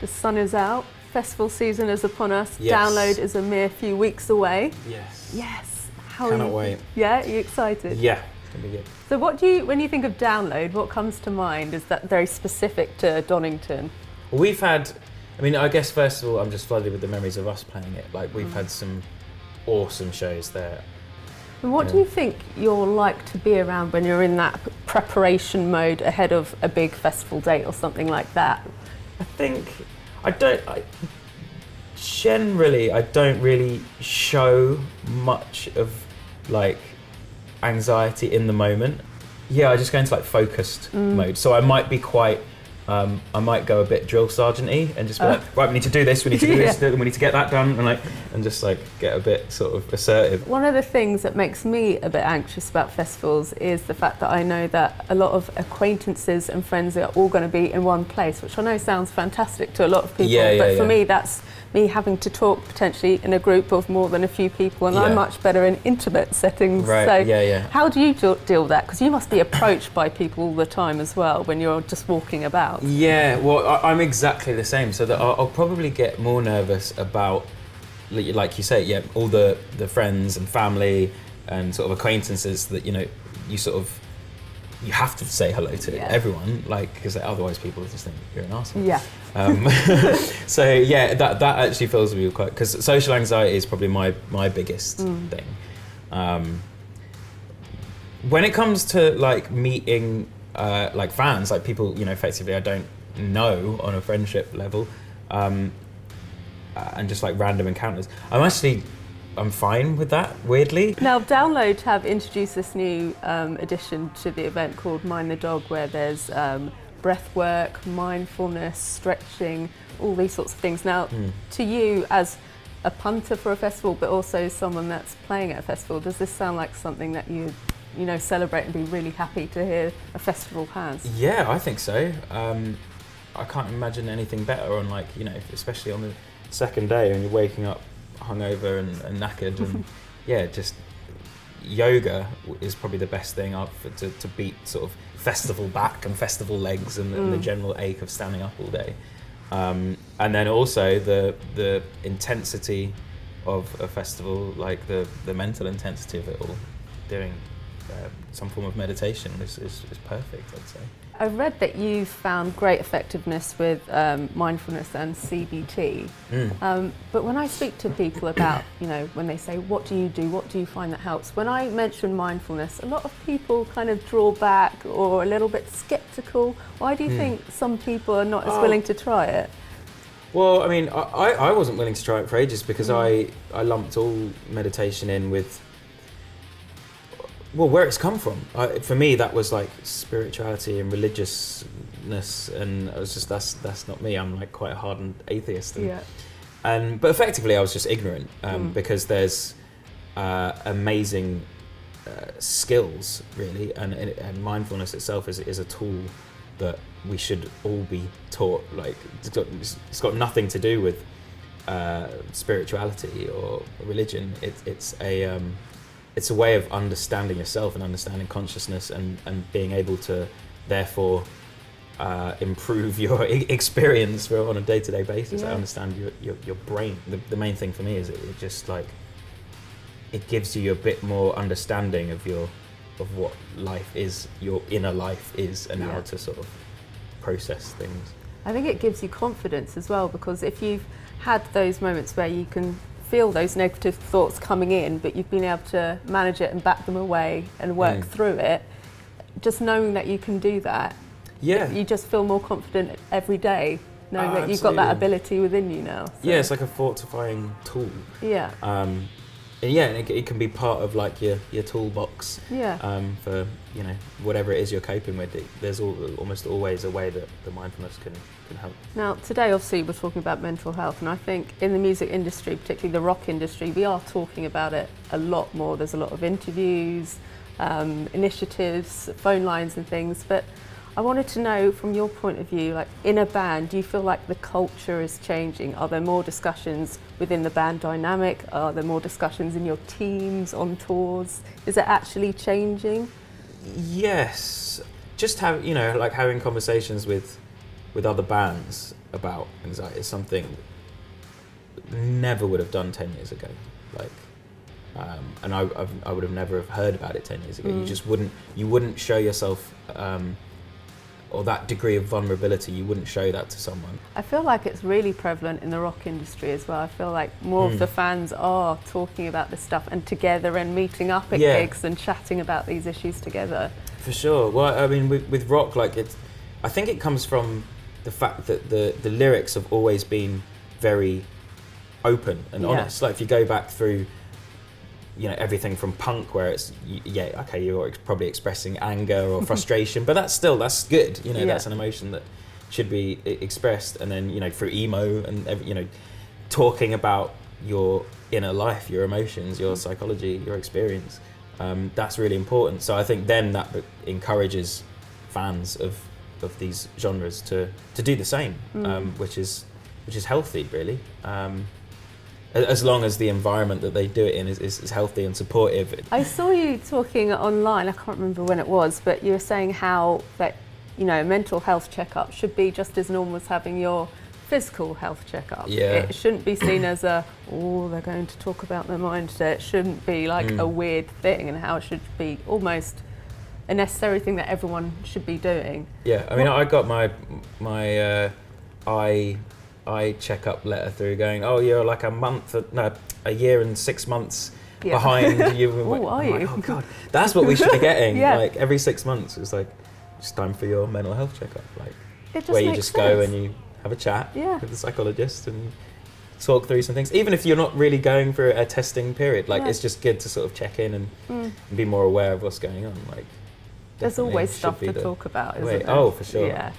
The sun is out, festival season is upon us, Yes. Download is a mere few weeks away. Yes. Yes. Cannot wait. Yeah, are you excited? Yeah, it's gonna be good. So when you think of Download, what comes to mind? Is that very specific to Donington? We've had, I guess first of all, I'm just flooded with the memories of us playing it. Like we've had some awesome shows there. And what do you think you're like to be around when you're in that preparation mode ahead of a big festival date or something like that? I think I don't really show much of like anxiety in the moment. Yeah, I just go into like focused mode. So I might be quite I might go a bit drill sergeant-y and just be like, right, we need to do this, we need to do this, we need to get that done, and just like get a bit sort of assertive. One of the things that makes me a bit anxious about festivals is the fact that I know that a lot of acquaintances and friends are all going to be in one place, which I know sounds fantastic to a lot of people, but for me that's me having to talk potentially in a group of more than a few people, and I'm much better in intimate settings. Right. So how do you deal with that? Because you must be approached by people all the time as well when you're just walking about. Yeah, well, I'm exactly the same. So that I'll probably get more nervous about, like you say, all the friends and family and sort of acquaintances that you have to say hello to everyone, like, because otherwise people just think you're an arsehole. Yeah. So yeah, that actually fills me with quite, because social anxiety is probably my biggest thing. When it comes to like meeting like fans, like people, effectively I don't know on a friendship level, and just like random encounters, I'm fine with that, weirdly. Now, Download have introduced this new addition to the event called Mind the Dog, where there's breath work, mindfulness, stretching, all these sorts of things. Now, to you as a punter for a festival, but also someone that's playing at a festival, does this sound like something that you celebrate and be really happy to hear a festival has? Yeah, I think so. I can't imagine anything better on especially on the second day when you're waking up hungover and knackered, and just yoga is probably the best thing to beat sort of festival back and festival legs and the general ache of standing up all day, and then also the intensity of a festival, like the mental intensity of it all. Doing some form of meditation is perfect, I'd say. I've read that you've found great effectiveness with mindfulness and CBT, but when I speak to people about, when they say, what do you find that helps? When I mention mindfulness, a lot of people kind of draw back or a little bit sceptical. Why do you think some people are not as willing to try it? Well, I wasn't willing to try it for ages because I lumped all meditation in with where it's come from. For me, that was like spirituality and religiousness, and I was just that's not me. I'm like quite a hardened atheist, but effectively I was just ignorant because there's amazing skills really, and mindfulness itself is a tool that we should all be taught. Like it's got nothing to do with spirituality or religion. It's a way of understanding yourself and understanding consciousness and being able to therefore improve your experience on a day-to-day basis. I understand your brain. The main thing for me is it just like it gives you a bit more understanding of what life is, your inner life is, and how to sort of process things. I think it gives you confidence as well, because if you've had those moments where you can feel those negative thoughts coming in, but you've been able to manage it and back them away and work through it, just knowing that you can do that, you just feel more confident every day, knowing that you've got that ability within you now. So. Yeah, it's like a fortifying tool. Yeah. And it can be part of like your toolbox. For whatever it is you're coping with. There's almost always a way that the mindfulness can help. Now today obviously we're talking about mental health, and I think in the music industry, particularly the rock industry, we are talking about it a lot more. There's a lot of interviews, initiatives, phone lines and things, but I wanted to know from your point of view, like in a band, do you feel like the culture is changing? Are there more discussions within the band dynamic? Are there more discussions in your teams, on tours? Is it actually changing? Yes, just having conversations with with other bands about anxiety is something never would have done 10 years ago. Like, and I would have never have heard about it 10 years ago. You wouldn't show yourself, or that degree of vulnerability, you wouldn't show that to someone. I feel like it's really prevalent in the rock industry as well. I feel like more of the fans are talking about this stuff and together and meeting up at gigs and chatting about these issues together. For sure. Well, I mean, with rock, like I think it comes from the fact that the lyrics have always been very open and honest. Like if you go back through, everything from punk, where it's you're probably expressing anger or frustration, but that's good. That's an emotion that should be expressed. And then through emo and talking about your inner life, your emotions, your psychology, your experience. That's really important. So I think then that encourages fans of these genres to do the same, which is healthy, really. As long as the environment that they do it in is healthy and supportive. I saw you talking online, I can't remember when it was, but you were saying how that, a mental health checkup should be just as normal as having your physical health checkup. Yeah. It shouldn't be seen as they're going to talk about their mind today. It shouldn't be like a weird thing, and how it should be almost a necessary thing that everyone should be doing. Yeah, I mean, I got my eye checkup letter through going, you're like a year and 6 months behind you. Are you? Like, oh God, that's what we should be getting. Yeah. Like every 6 months, it's like, it's time for your mental health checkup. Like where you just makes go sense. and you have a chat with the psychologist and talk through some things. Even if you're not really going through a testing period, it's just good to sort of check in and be more aware of what's going on. Like, there's always stuff to talk about, isn't there? Oh, for sure. Yeah.